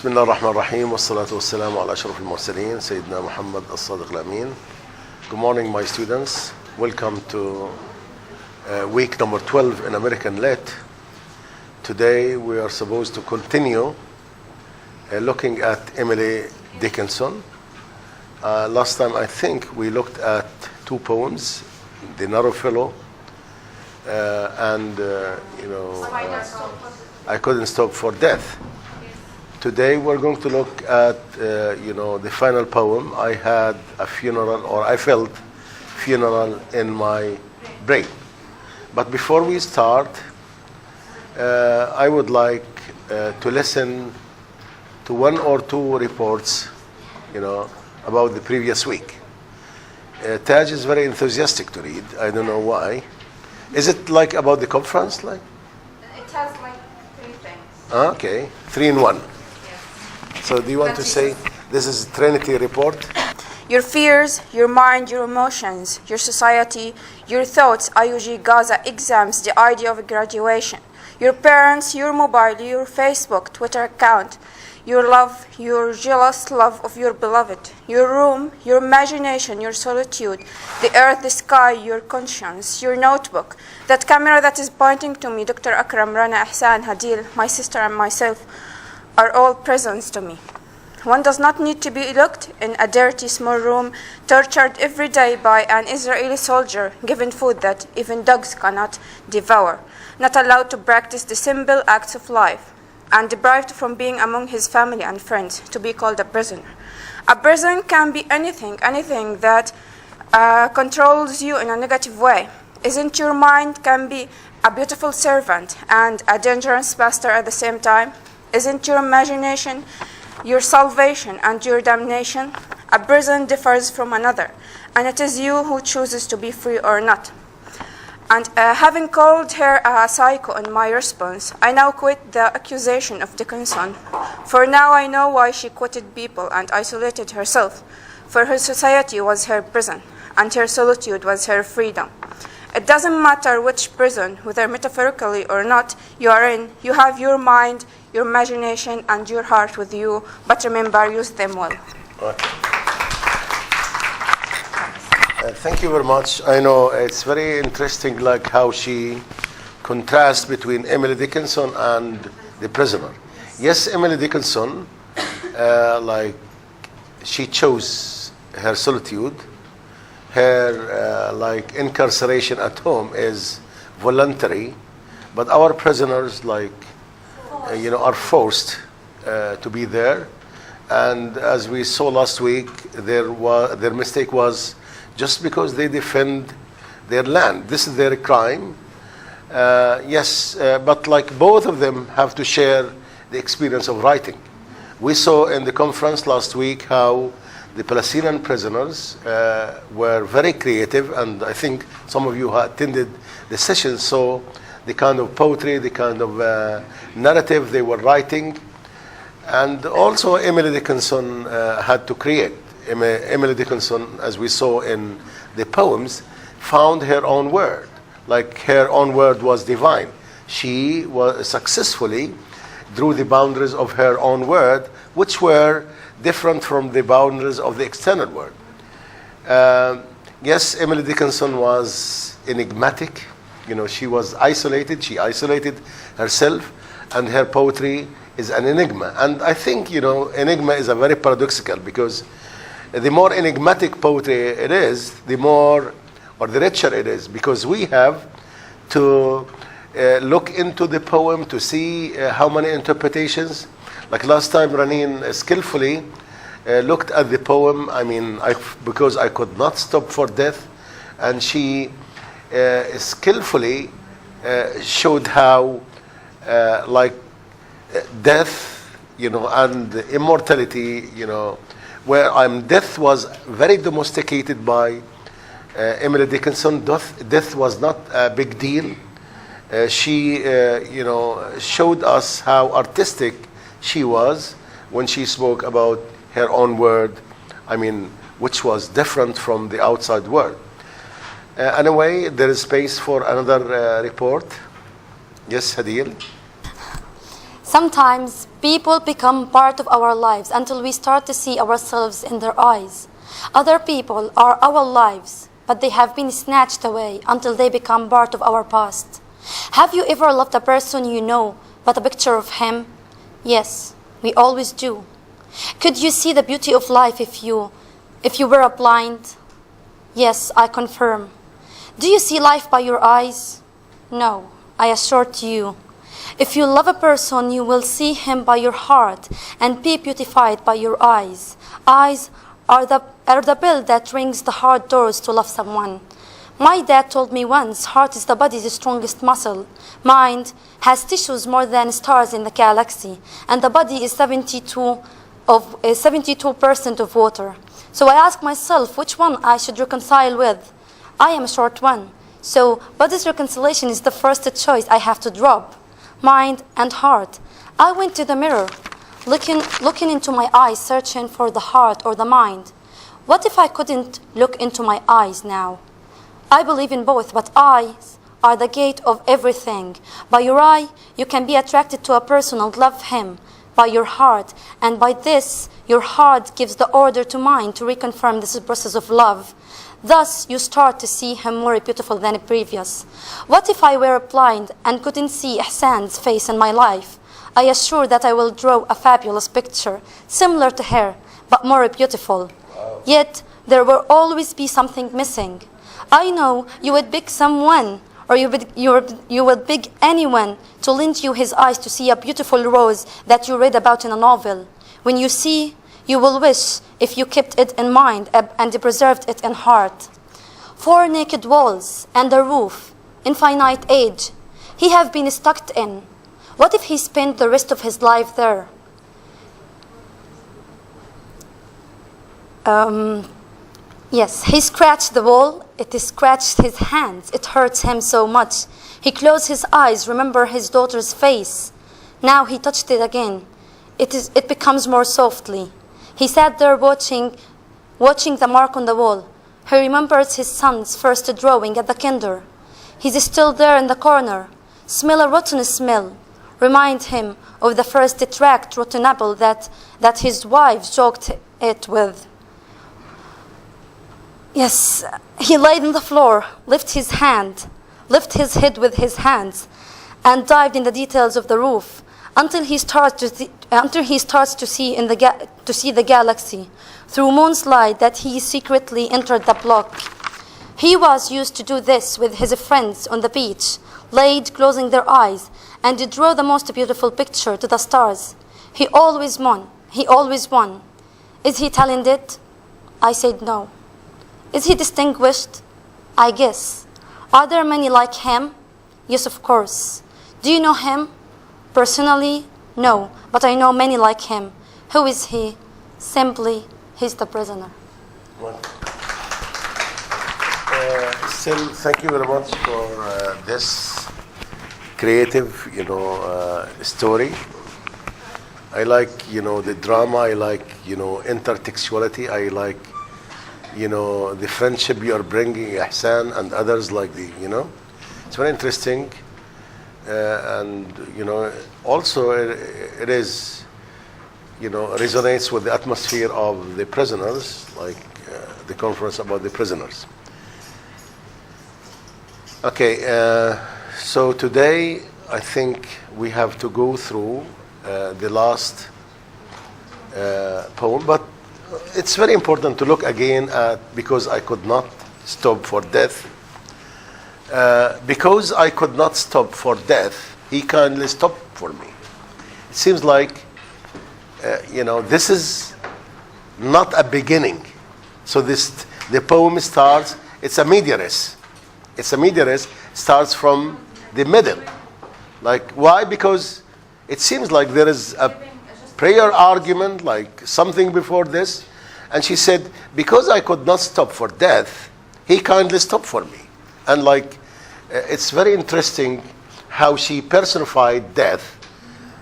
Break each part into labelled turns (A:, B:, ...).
A: بسم الله الرحمن الرحيم والصلاة والسلام على أشرف المرسلين سيدنا محمد الصادق الأمين. Good morning, my students. Welcome to week number 12 in American Lit. Today we are supposed to continue looking at Emily Dickinson. Last time I think we looked at two poems, The Narrow Fellow and I Couldn't Stop for Death. Today we're going to look at the final poem. I had a funeral, or I felt funeral in my brain. But before we start, I would like to listen to one or two reports, about the previous week. Taj is very enthusiastic to read. I don't know why. Is it like about the conference? Like?
B: It has like three things.
A: Okay, 3 in 1.
B: Yes.
A: So do you want to say this is Trinity report?
B: Your fears, your mind, your emotions, your society, your thoughts, IUG, Gaza, exams, the idea of graduation, your parents, your mobile, your Facebook, Twitter account, your love, your jealous love of your beloved, your room, your imagination, your solitude, the earth, the sky, your conscience, your notebook, that camera that is pointing to me, Dr. Akram, Rana, Ihsan, Hadil, my sister and myself, are all presents to me. One does not need to be locked in a dirty small room, tortured every day by an Israeli soldier, given food that even dogs cannot devour, not allowed to practice the simple acts of life, and deprived from being among his family and friends, to be called a prisoner. A prison can be anything that controls you in a negative way. Isn't your mind can be a beautiful servant and a dangerous master at the same time? Isn't your imagination your salvation and your damnation? A prison differs from another, and it is you who chooses to be free or not. And having called her a psycho in my response, I now quit the accusation of Dickinson. For now I know why she quitted people and isolated herself, for her society was her prison, and her solitude was her freedom. It doesn't matter which prison, whether metaphorically or not, you are in. You have your mind, your imagination, and your heart with you, but remember, use them well.
A: Okay. Thank you very much. I know it's very interesting, like how she contrasts between Emily Dickinson and the prisoner. Yes, Emily Dickinson, she chose her solitude. Her incarceration at home is voluntary, but our prisoners are forced to be there. And as we saw last week, their mistake was just because they defend their land. This is their crime. But both of them have to share the experience of writing. We saw in the conference last week how the Palestinian prisoners were very creative, and I think some of you who attended the session saw the kind of poetry, the kind of narrative they were writing. And also Emily Dickinson had to create. Emily Dickinson, as we saw in the poems, found her own word. Like her own word was divine. She was successfully drew the boundaries of her own word, which were different from the boundaries of the external world. Yes, Emily Dickinson was enigmatic. She was isolated. She isolated herself, and her poetry is an enigma. And I think, enigma is a very paradoxical, because the more enigmatic poetry it is, the more or the richer it is, because we have to look into the poem to see how many interpretations. Like last time, Raneen skillfully looked at the poem. Because I could not stop for death, and she skillfully showed how death, and immortality, where death was very domesticated by Emily Dickinson. Death was not a big deal. She, showed us how artistic she was when she spoke about her own word, which was different from the outside world. Anyway, there is space for another report. Yes, Hadil.
C: Sometimes people become part of our lives until we start to see ourselves in their eyes. Other people are our lives, but they have been snatched away until they become part of our past. Have you ever loved a person you know, but a picture of him? Yes, we always do. Could you see the beauty of life if you were blind? Yes, I confirm. Do you see life by your eyes? No, I assure you. If you love a person, you will see him by your heart and be beautified by your eyes. Eyes are the bell that rings the heart doors to love someone. My dad told me once, heart is the body's strongest muscle. Mind has tissues more than stars in the galaxy, and the body is 72% of water. So I ask myself which one I should reconcile with. I am a short one, so body's reconciliation is the first choice I have to drop. Mind and heart. I went to the mirror, looking into my eyes, searching for the heart or the mind. What if I couldn't look into my eyes now? I believe in both, but eyes are the gate of everything. By your eye, you can be attracted to a person and love him. By your heart, and by this, your heart gives the order to mind to reconfirm this process of love. Thus, you start to see him more beautiful than previous. What if I were blind and couldn't see Ihsan's face in my life? I assure that I will draw a fabulous picture, similar to her, but more beautiful. Wow. Yet, there will always be something missing. I know you would pick someone, or you would pick anyone to lend you his eyes to see a beautiful rose that you read about in a novel. When you see, you will wish if you kept it in mind and preserved it in heart. 4 naked walls and a roof, infinite age, he have been stuck in. What if he spent the rest of his life there? Yes, he scratched the wall. It scratched his hands. It hurts him so much. He closed his eyes, remember his daughter's face. Now he touched it again. It becomes more softly. He sat there watching the mark on the wall. He remembers his son's first drawing at the kinder. He's still there in the corner. Smell a rotten smell. Remind him of the first tracked rotten apple that his wife joked it with. Yes, he laid on the floor, lifted his head with his hands, and dived in the details of the roof until he starts to see the galaxy through moon's light that he secretly entered the block. He was used to do this with his friends on the beach, laid closing their eyes, and to draw the most beautiful picture to the stars. He always won. Is he talented? I said no. Is he distinguished? I guess. Are there many like him? Yes, of course. Do you know him? Personally, no, but I know many like him. Who is he? Simply, he's the prisoner.
A: Still, thank you very much for this creative, story. I like, the drama. I like, intertextuality. I like, the friendship you are bringing, Ihsan and others like it's very interesting. And, also it is, resonates with the atmosphere of the prisoners, like the conference about the prisoners. Okay, so today I think we have to go through the last poem, but it's very important to look again at Because I Could Not Stop for Death. Because I could not stop for death, he kindly stopped for me. It seems like, this is not a beginning. So the poem starts, it's a media res. Starts from the middle. Like, why? Because it seems like there is a prayer argument, like something before this. And she said, because I could not stop for death, he kindly stopped for me. And it's very interesting how she personified death.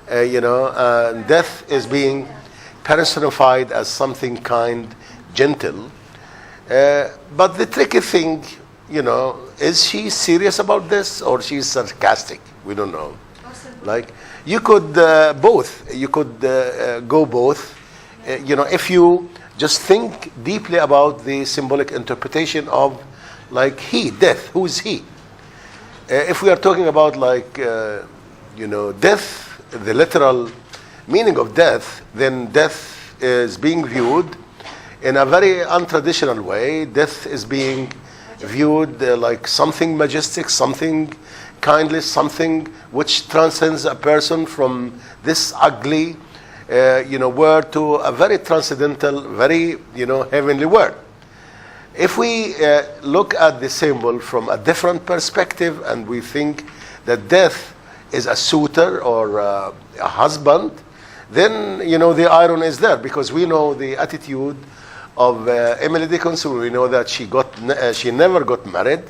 A: Death is being personified as something kind, gentle. But the tricky thing, is she serious about this or she's sarcastic? We don't know. Like you could both. You could go both. If you just think deeply about the symbolic interpretation of like he, death. Who is he? If we are talking about like death, the literal meaning of death, then death is being viewed in a very untraditional way. Death is being viewed like something majestic, something kindly, something which transcends a person from this ugly, word to a very transcendental, very, heavenly word. If we look at the symbol from a different perspective and we think that death is a suitor or a husband, then, the iron is there, because we know the attitude of Emily Dickinson. We know that she never got married,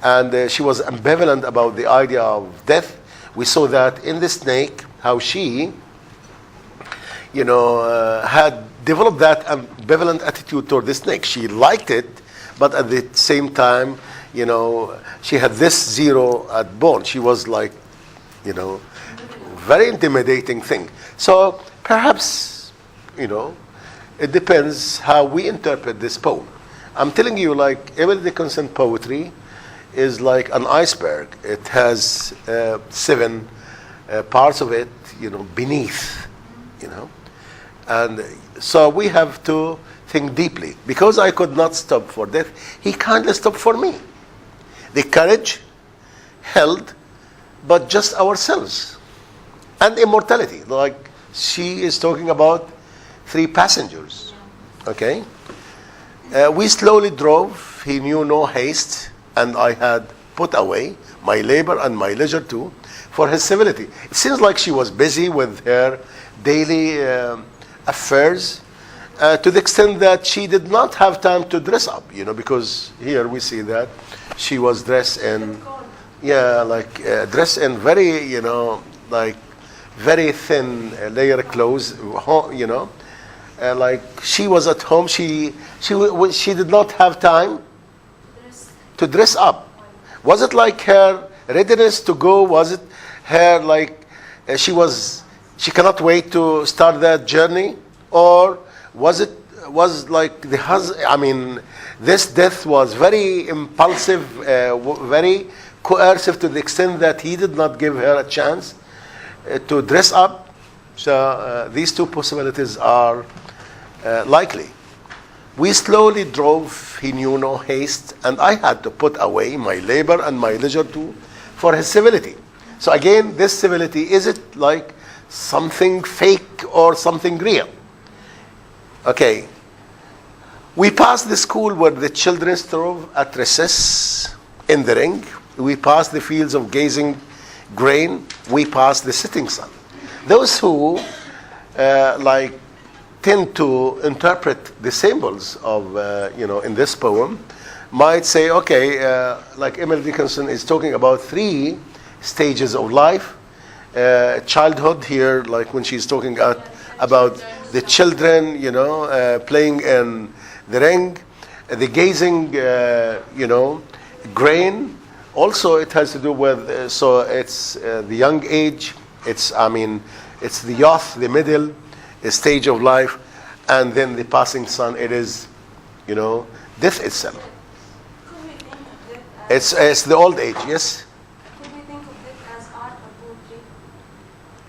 A: and she was ambivalent about the idea of death. We saw that in the snake, how she, had developed that ambivalent attitude toward the snake. She liked it, but at the same time, she had this zero at bone. She was like, very intimidating thing. So perhaps, it depends how we interpret this poem. I'm telling you, like, Emily Dickinson poetry is like an iceberg. It has 7 parts of it, beneath, And so we have to think deeply. Because I could not stop for death, he kindly stopped for me. The courage held, but just ourselves. And immortality. Like she is talking about 3 passengers. Okay? We slowly drove. He knew no haste. And I had put away my labor and my leisure too for his civility. It seems like she was busy with her daily affairs to the extent that she did not have time to dress up, because here we see that she was dressed in, dressed in very, like very thin layer clothes, like she was at home. She did not have time to dress up. Was it like her readiness to go? Was it her like she cannot wait to start that journey? Or was like this death was very impulsive, very coercive to the extent that he did not give her a chance to dress up? So these 2 possibilities are likely. We slowly drove, he knew no haste, and I had to put away my labor and my leisure too for his civility. So again, this civility, is it like something fake or something real? Okay. We passed the school where the children strove at recess in the ring. We passed the fields of gazing grain. We passed the setting sun. Those who tend to interpret the symbols of, in this poem might say, okay, like Emily Dickinson is talking about 3 stages of life. Childhood here, like when she's talking about the children, playing in the ring, the gazing, grain. Also, it has to do with, so it's the young age, it's the youth, the middle stage of life, and then the passing sun, it is, death itself.
D: Could we think of it as
A: It's the old age, yes?
D: Could we think of it as art or poetry?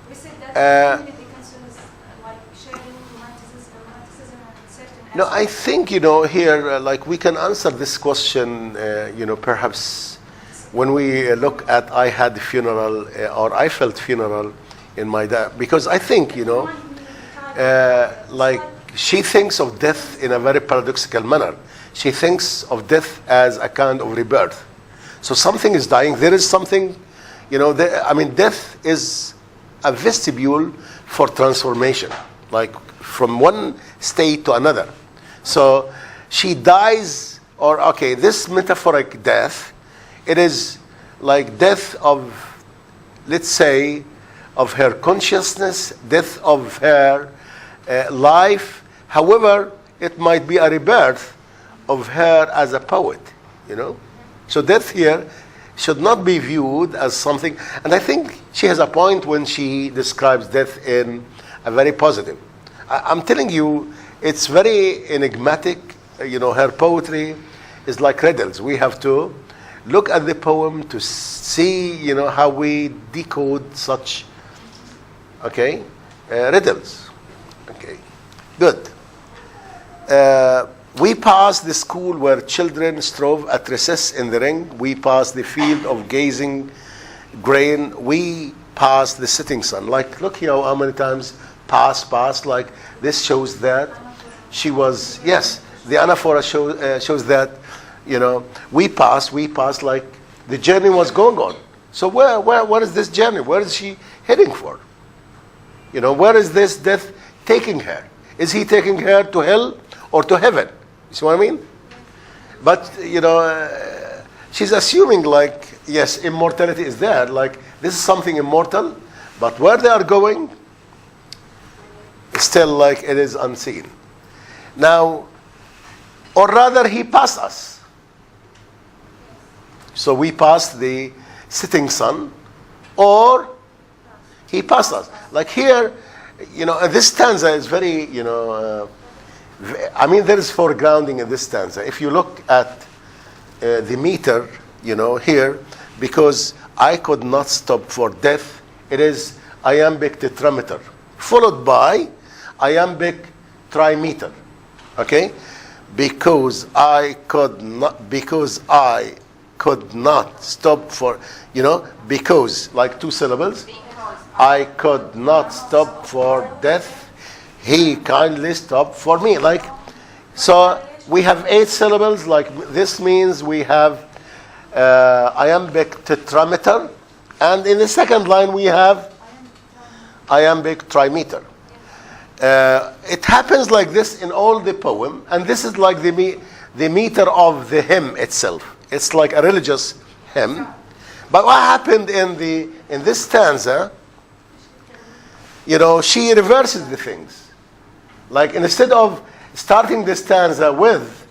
D: We said that Emily Dickinson is like sharing romanticism and certain
A: No, I think, here, like we can answer this question, perhaps when we look at I had funeral or I felt funeral in my dad, because I think, like she thinks of death in a very paradoxical manner. She thinks of death as a kind of rebirth. So something is dying. There is something, death is a vestibule for transformation, like from one state to another. So she dies, this metaphoric death, it is like death of, let's say, of her consciousness, death of her life. However, it might be a rebirth of her as a poet, So death here, should not be viewed as something. And I think she has a point when she describes death in a very positive. I'm telling you, it's very enigmatic. Her poetry is like riddles. We have to look at the poem to see, how we decode such, riddles. Okay, good. We passed the school where children strove at recess in the ring. We passed the field of gazing grain. We passed the setting sun. Like, look here how many times pass. Like, this shows that she was, yes, the anaphora shows that, we passed, like the journey was going on. So where is this journey? Where is she heading for? Where is this death taking her? Is he taking her to hell or to heaven? You see what I mean? But, she's assuming like, yes, immortality is there. Like, this is something immortal. But where they are going, still like it is unseen. Now, or rather he passed us. So we passed the setting sun, or he passed us. Like here, this stanza is very, there is foregrounding in this stanza. If you look at the meter, here, because I could not stop for death, it is iambic tetrameter, followed by iambic trimeter. Okay? Because I could not stop for, because, like two syllables. I could not stop for death. He kindly stopped for me. Like, so we have 8 syllables. Like, this means we have iambic tetrameter. And in the second line, we have iambic trimeter. It happens like this in all the poem, and this is like the meter of the hymn itself. It's like a religious hymn. But what happened in this stanza, she reverses the things. Like, instead of starting the stanza with,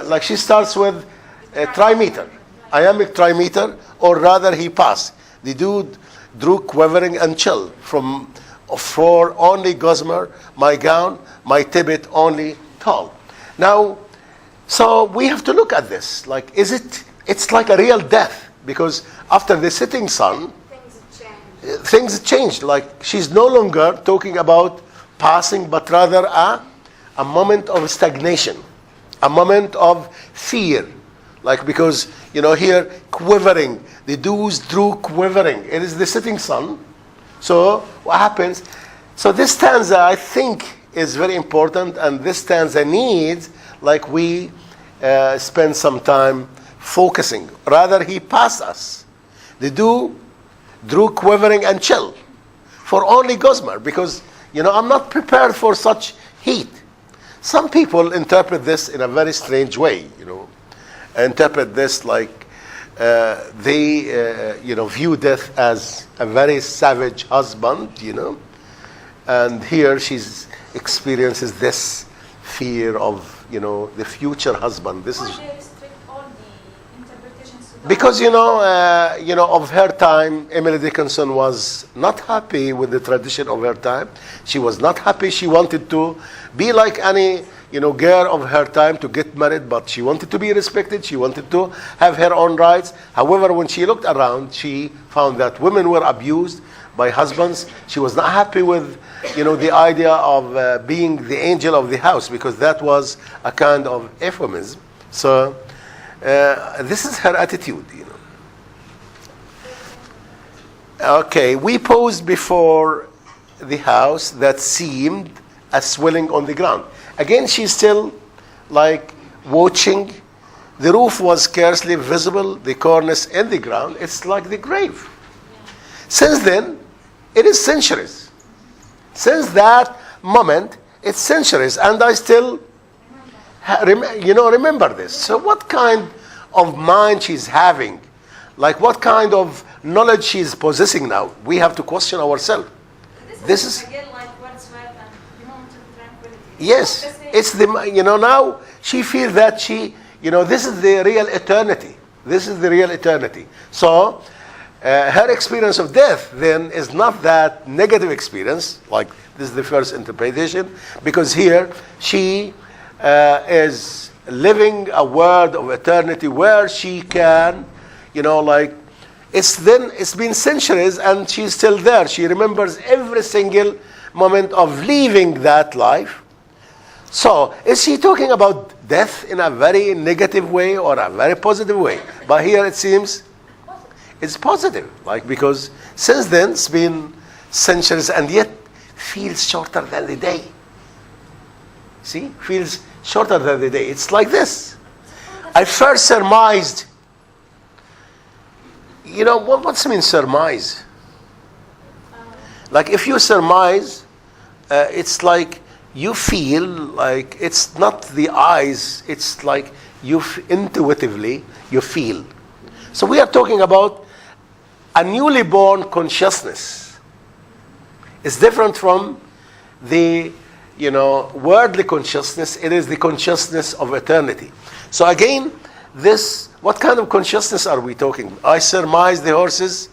A: like she starts with a trimeter, iambic trimeter, or rather he passed. The dude drew quivering and chill for only gossamer, my gown, my tippet only tall. Now, so we have to look at this. Like, it's like a real death, because after the setting sun, things changed. Like, she's no longer talking about passing, but rather a moment of stagnation, a moment of fear. Like, because, here, quivering, the dews drew quivering. It is the setting sun. So, what happens? So, this stanza, I think, is very important, and this stanza needs, like, we spend some time focusing. Rather, he passed us. The dew drew quivering and chill for only gossamer, because, I'm not prepared for such heat. Some people interpret this in a very strange way, interpret this like they view death as a very savage husband, and here she's experiences this fear of the future husband. This is
D: Why they restrict all the interpretations to
A: because of her time. Emily Dickinson was not happy with the tradition of her time. She was not happy. She wanted to be like any girl of her time, to get married, but she wanted to be respected. She wanted to have her own rights. However, when she looked around, she found that women were abused by husbands. She was not happy with, the idea of being the angel of the house, because that was a kind of euphemism. So this is her attitude, Okay, we posed before the house that seemed a swelling on the ground. Again, she's still like watching. The roof was scarcely visible, the cornice in the ground. It's like the grave. Since then, it is centuries. Since that moment, it's centuries. And I still, remember this. So what kind of mind she's having? Like, what kind of knowledge she's possessing now? We have to question ourselves. This is
D: again like Wordsworth and the moment of tranquility.
A: Yes, it's now she feels that she, this is the real eternity. This is the real eternity. So her experience of death then is not that negative experience, like this is the first interpretation, because here she is living a world of eternity where she can, like, it's been centuries and she's still there. She remembers every single moment of leaving that life. So is she talking about death in a very negative way or a very positive way? But here it seems it's positive, like, because since then it's been centuries and yet feels shorter than the day. See, feels shorter than the day. It's like this. I first surmised. What's mean surmise? Like if you surmise, it's like you feel like it's not the eyes, it's like intuitively you feel. So we are talking about a newly born consciousness. It's different from the worldly consciousness. It is the consciousness of eternity. So again, what kind of consciousness are we talking? I surmise the horses'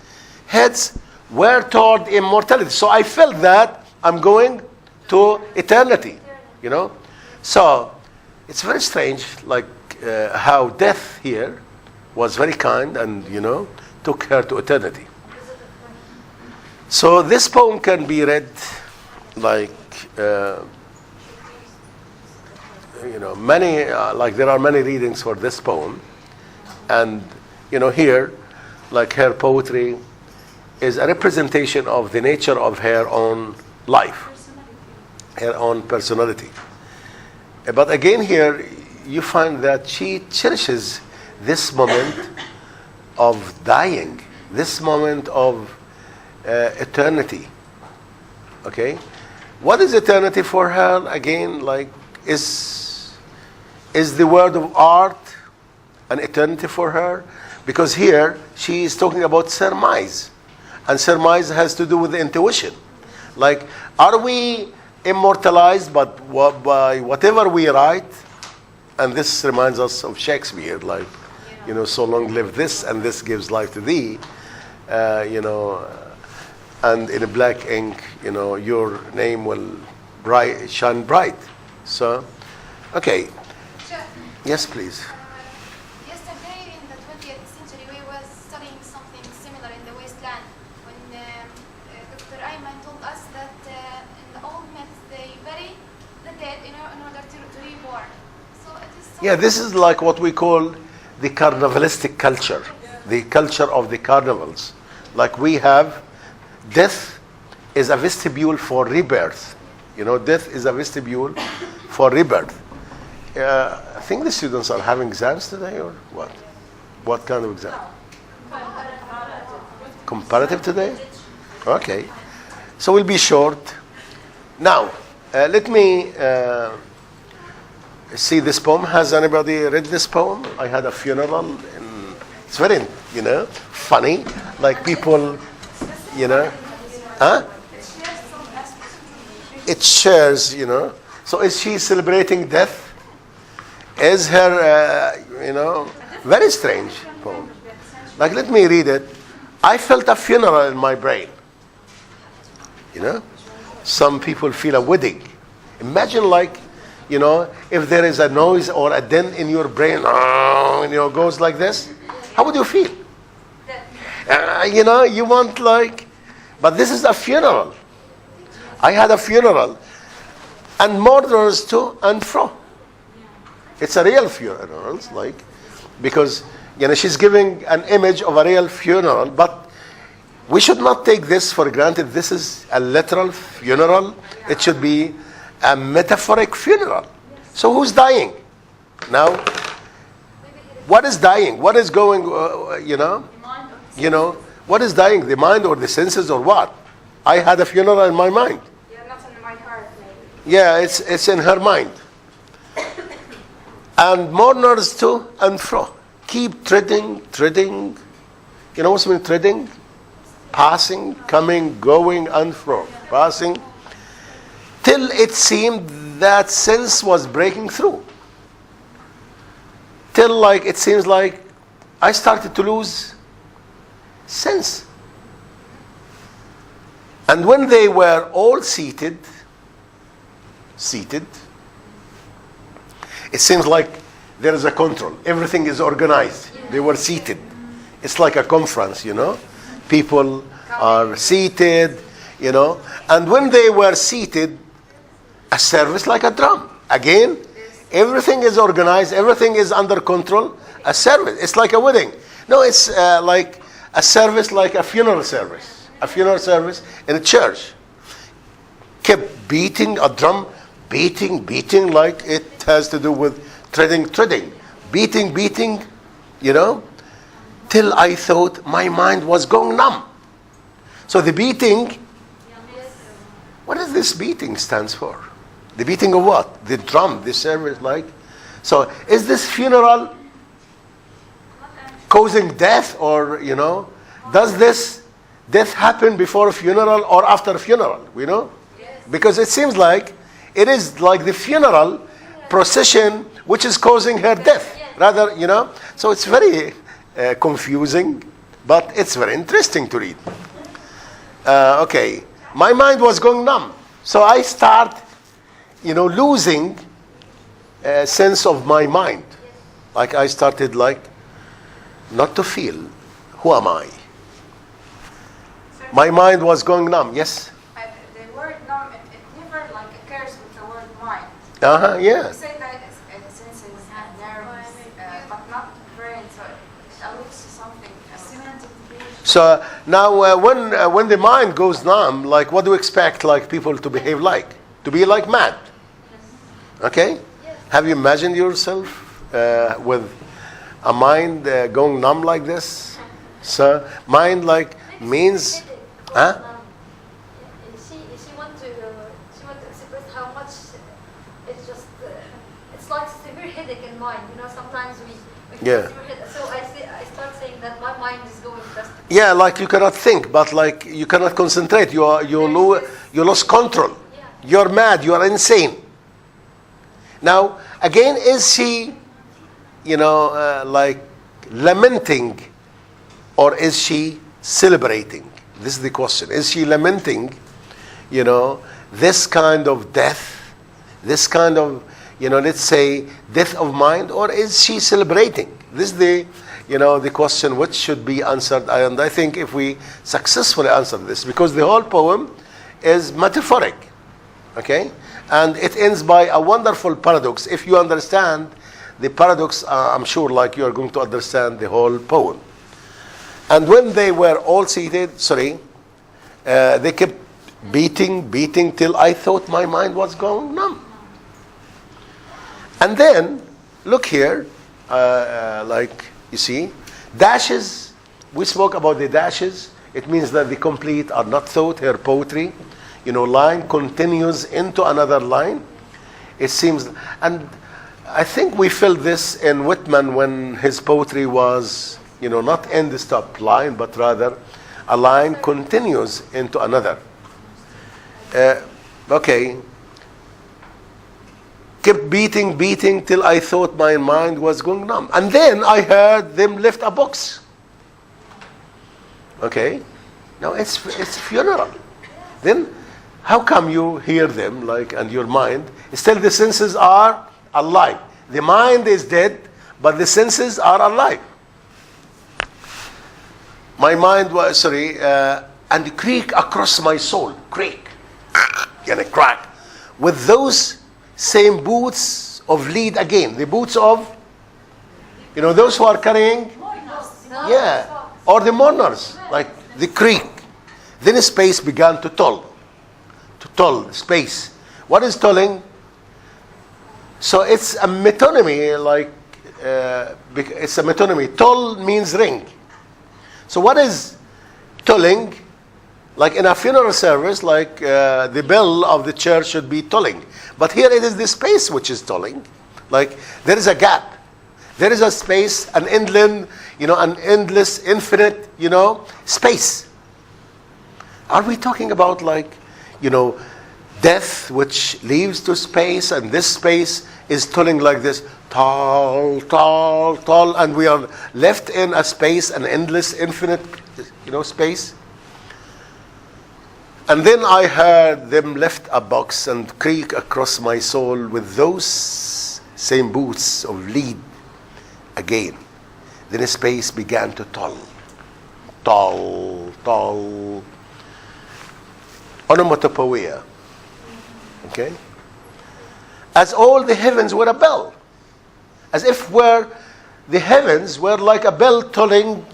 A: heads were toward immortality. So I felt that I'm going to eternity, So it's very strange, like how death here was very kind and, took her to eternity. So this poem can be read like, many, like there are many readings for this poem. And, here, like her poetry is a representation of the nature of her own life, her own personality. But again here, you find that she cherishes this moment of dying, this moment of eternity. Okay? What is eternity for her? Again, like, is the word of art an eternity for her? Because here she is talking about surmise. And surmise has to do with the intuition. Like, are we immortalized by whatever we write? And this reminds us of Shakespeare, like, so long live this, and this gives life to thee. And in a black ink, your name will shine bright. So, okay.
D: Sure.
A: Yes, please.
D: Yesterday in the 20th century, we were studying something similar in the wasteland when Dr. Ayman told us that in the old myths they bury the dead in order to reborn. So it is.
A: Yeah, this is like what we call the carnivalistic culture, the culture of the carnivals. Like we have, death is a vestibule for rebirth. Death is a vestibule for rebirth. I think the students are having exams today, or what? What kind of exam? Comparative today? Okay. So we'll be short. Now, let me see this poem. Has anybody read this poem? I had a funeral, and it's very, funny. Like people, huh? It shares, So is she celebrating death? Is her, very strange poem. Like, let me read it. I felt a funeral in my brain. Some people feel a wedding. Imagine, like, if there is a noise or a dent in your brain, goes like this, how would you feel? You want, like, but this is a funeral. I had a funeral, and mourners to and fro. It's a real funeral, like, because she's giving an image of a real funeral, but we should not take this for granted. This is a literal funeral. It should be a metaphoric funeral. So who's dying? Now, what is dying? What is going, what is dying? The mind or the senses or what? I had a funeral in my mind.
B: Yeah, not in my heart, maybe.
A: Yeah, it's in her mind. And mourners to and fro. Keep treading. You know what's mean treading? Passing, coming, going, and fro. Passing. Till it seemed that sense was breaking through. till like it seems like I started to lose sense. And when they were all seated, it seems like there is a control. Everything is organized. They were seated. It's like a conference, People are seated, And when they were seated, a service like a drum. Again, everything is organized. Everything is under control. A service. It's like a wedding. No, it's like a service, like a funeral service. A funeral service in a church. Kept beating a drum, beating, like it has to do with treading, beating, till I thought my mind was going numb. So the beating, what does this beating stands for? The beating of what? The drum, the service, like. So is this funeral causing death, or, does this death happen before a funeral or after a funeral, Because it seems like it is like the funeral procession which is causing her death. Rather, So it's very confusing, but it's very interesting to read. Okay. My mind was going numb. So I start, losing a sense of my mind. Like I started not to feel. Who am I? My mind was going numb. Yes?
B: The word numb, it never occurs with the word mind.
A: Yeah.
B: We say that it's senses, nerves, but not brain, so it alludes to something.
A: So now when the mind goes numb, what do you expect people to behave like? To be like mad. Okay? Yes. Have you imagined yourself with a mind going numb like this? So mind means... Huh?
C: She want to express how much it's like severe headache in mind. Sometimes we
A: yeah.
C: severe headache. So I start saying that my mind is going just.
A: Yeah, you cannot think, but you cannot concentrate. You lost control.
C: Yeah.
A: You're mad. You are insane. Now again, is she, lamenting, or is she celebrating? This is the question. Is she lamenting, this kind of death, this kind of, let's say, death of mind, or is she celebrating? This is the question which should be answered. And I think if we successfully answer this, because the whole poem is metaphoric, okay? And it ends by a wonderful paradox. If you understand the paradox, I'm sure you are going to understand the whole poem. And when they were all seated, they kept beating till I thought my mind was going numb. And then, look here, you see, dashes. We spoke about the dashes. It means that the complete are not thought. Her poetry, line continues into another line. It seems, and I think we felt this in Whitman when his poetry was, not end stop line, but rather a line continues into another. Okay. Kept beating till I thought my mind was going numb. And then I heard them lift a box. Okay. Now it's funeral. Then how come you hear them and your mind? Still the senses are alive. The mind is dead, but the senses are alive. My mind was, and creak across my soul. Creak. Crack. With those same boots of lead again. The boots of, those who are carrying. Yeah. Or the mourners. The creak. Then space began to toll. Space. What is tolling? So it's a metonymy, it's a metonymy. Toll means ring. So what is tolling? In a funeral service, the bell of the church should be tolling. But here it is the space which is tolling. There is a gap. There is a space, an inland, an endless, infinite, space. Are we talking about death which leads to space, and this space is tolling like this, tall, tall, tall, and we are left in a space, an endless, infinite, space. And then I heard them lift a box and creak across my soul with those same boots of lead again. Then space began to toll, toll, toll. Onomatopoeia. Okay? As all the heavens were a bell. As if the heavens were like a bell tolling,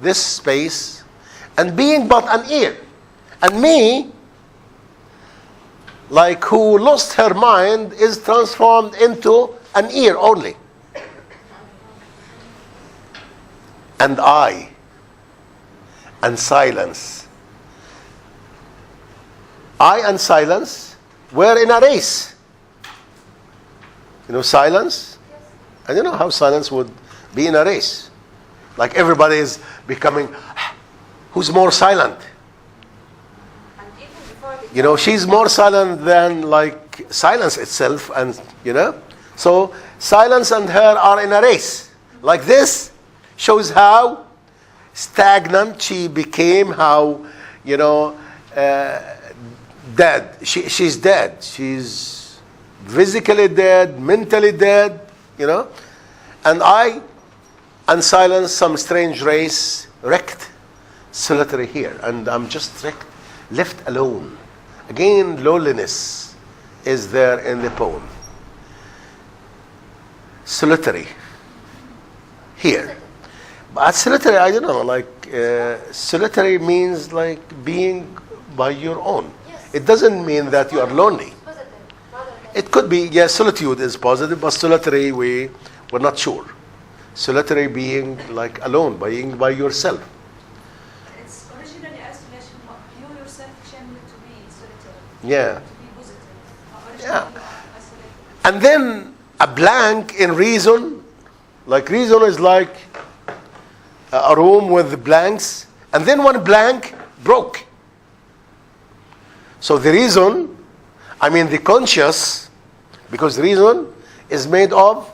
A: this space, and being but an ear. And me, like who lost her mind, is transformed into an ear only. And I, and silence. I and silence were in a race. Silence? I don't know how silence would be in a race. Like everybody is becoming, who's more silent? She's more silent than like silence itself, and so silence and her are in a race. Like this shows how stagnant she became, how dead. She's dead. She's physically dead, mentally dead, and I and silence, some strange race, wrecked, solitary here, and I'm just wrecked, left alone. Again, loneliness is there in the poem. Solitary. Here. But solitary, I don't know, like, solitary means like being by your own.
D: Yes.
A: It doesn't mean that you are lonely.
D: Positive, rather than
A: It could be, yes, solitude is positive, but solitary, we're not sure. Solitary being like alone, being by yourself.
E: It's originally isolation, but you yourself changed to be solitary.
A: Yeah.
E: To be positive. Originally
A: Yeah.
E: you are isolated.
A: And then a blank in reason, like reason is like a room with blanks, and then one blank broke. So the reason, the conscious, because reason is made of,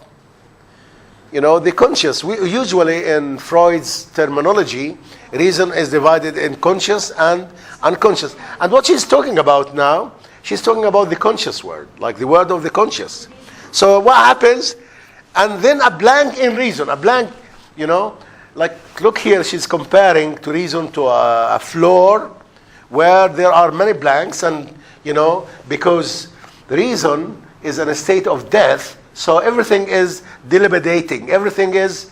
A: the conscious. We usually in Freud's terminology, reason is divided in conscious and unconscious. And what she's talking about now, she's talking about the conscious word, like the word of the conscious. So what happens? And then a blank in reason, a blank, like look here, she's comparing to reason to a floor where there are many blanks, and because reason is in a state of death, so everything is dilapidating, everything is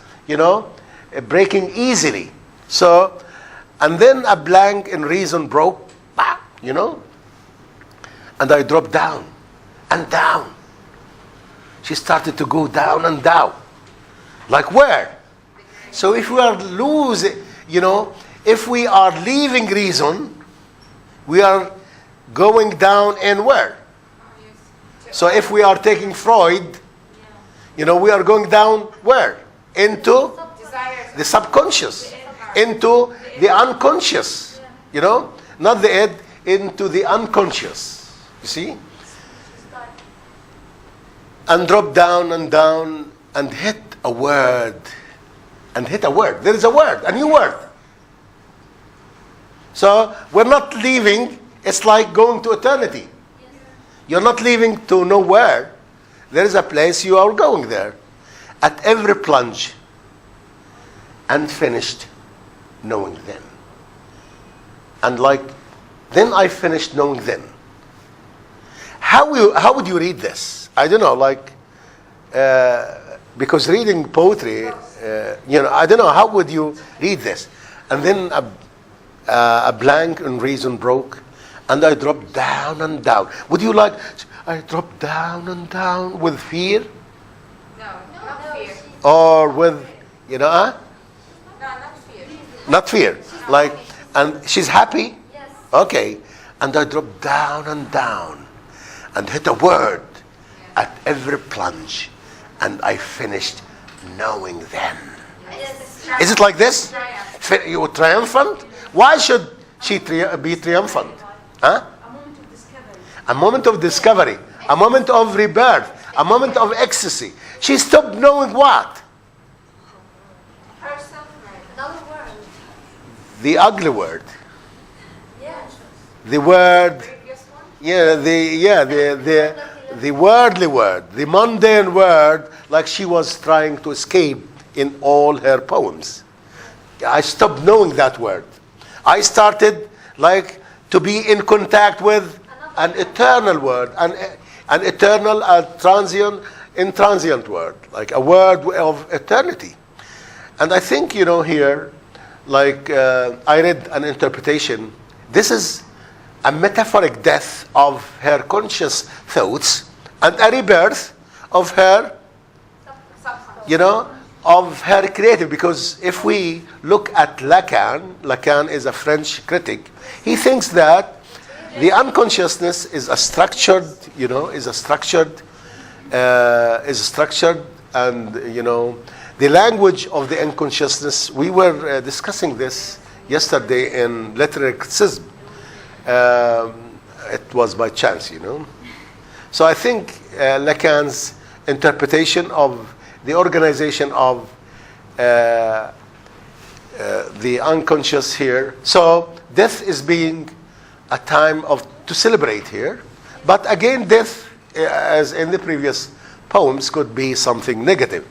A: breaking easily. So, and then a blank in reason broke, and I dropped down and down. She started to go down and down. Like where? So if we are losing, if we are leaving reason, we are going down in where? So if we are taking Freud, we are going down where? Into the subconscious, into the unconscious, not the head, into the unconscious. You see? And drop down and hit a word. And hit a word. There is a word, a new word. So we're not leaving, it's like going to eternity. You're not leaving to nowhere. There is a place you are going there. At every plunge. And finished knowing then. And then I finished knowing then. How would you read this? I don't know, because reading poetry, I don't know, how would you read this? And then a blank in reason broke, and I dropped down and down. Would you I dropped down and down with fear?
B: No, not fear.
A: Or with,
B: No, not fear.
A: not fear. And she's happy?
D: Yes.
A: Okay. And I dropped down and hit a word at every plunge. And I finished knowing then.
D: Yes.
A: Is it like this? You were triumphant? Why should she be triumphant? Huh?
E: A moment of discovery.
A: a moment of discovery, a moment of rebirth, a moment of ecstasy. She stopped knowing what?
C: Another word.
A: The ugly word.
C: Yeah.
A: The word, the worldly word, the mundane word, like she was trying to escape in all her poems. I stopped knowing that word. I started like to be in contact with an eternal word, an eternal, intransient word, like a word of eternity. And I think, here, like I read an interpretation, this is a metaphoric death of her conscious thoughts and a rebirth of her, of her creative. Because if we look at Lacan is a French critic, he thinks that the unconsciousness is a structured, and, the language of the unconsciousness, we were discussing this yesterday in literary criticism. It was by chance, So I think Lacan's interpretation of the organization of the unconscious here. So death is being a time to celebrate here. But again, death, as in the previous poems, could be something negative.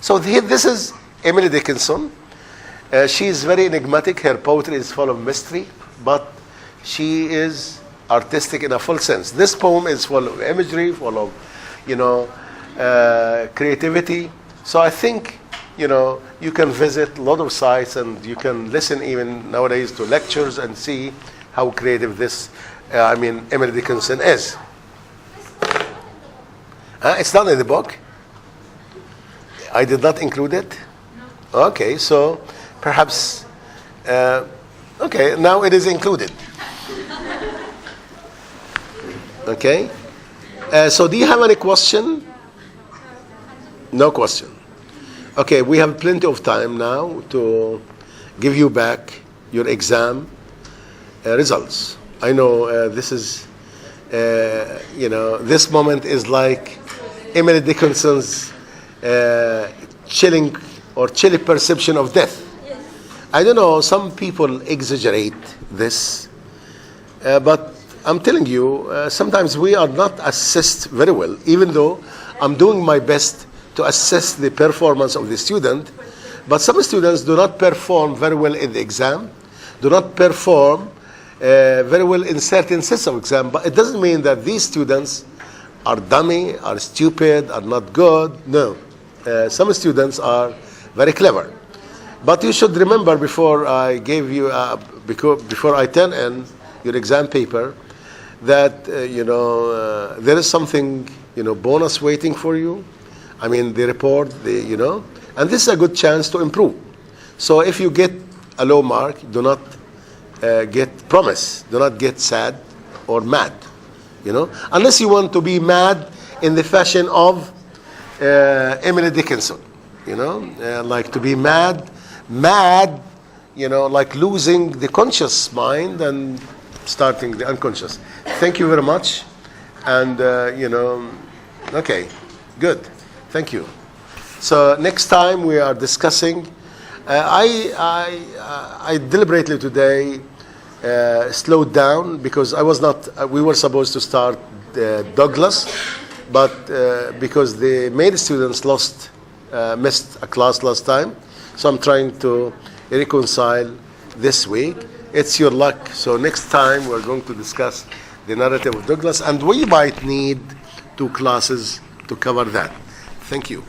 A: So this is Emily Dickinson. She is very enigmatic. Her poetry is full of mystery, but she is artistic in a full sense. This poem is full of imagery, full of, creativity. So I think, you can visit a lot of sites and you can listen even nowadays to lectures and see how creative this, Emily Dickinson is. It's not in the book? I did not include it? No. Okay, so perhaps, okay, now it is included. Okay? So do you have any question? No question. Okay, we have plenty of time now to give you back your exam results. I know this is, this moment is like Emily Dickinson's chilly perception of death. Yes. I don't know, some people exaggerate this, but I'm telling you, sometimes we are not assessed very well, even though I'm doing my best to assess the performance of the student. But some students do not perform very well in the exam, do not perform very well in certain sets of exam. But it doesn't mean that these students are dummy, are stupid, are not good. No. Some students are very clever. But you should remember before I gave you, before I turn in your exam paper, that, there is something, bonus waiting for you. The report, and this is a good chance to improve. So if you get a low mark, do not do not get sad or mad, unless you want to be mad in the fashion of Emily Dickinson, like to be mad, like losing the conscious mind and starting the unconscious. Thank you very much, and okay, good. Thank you. So next time we are discussing, I deliberately today slowed down because we were supposed to start Douglas, but because the male students missed a class last time, so I'm trying to reconcile this week. It's your luck. So next time we're going to discuss the narrative of Douglas, and we might need 2 classes to cover that. Thank you.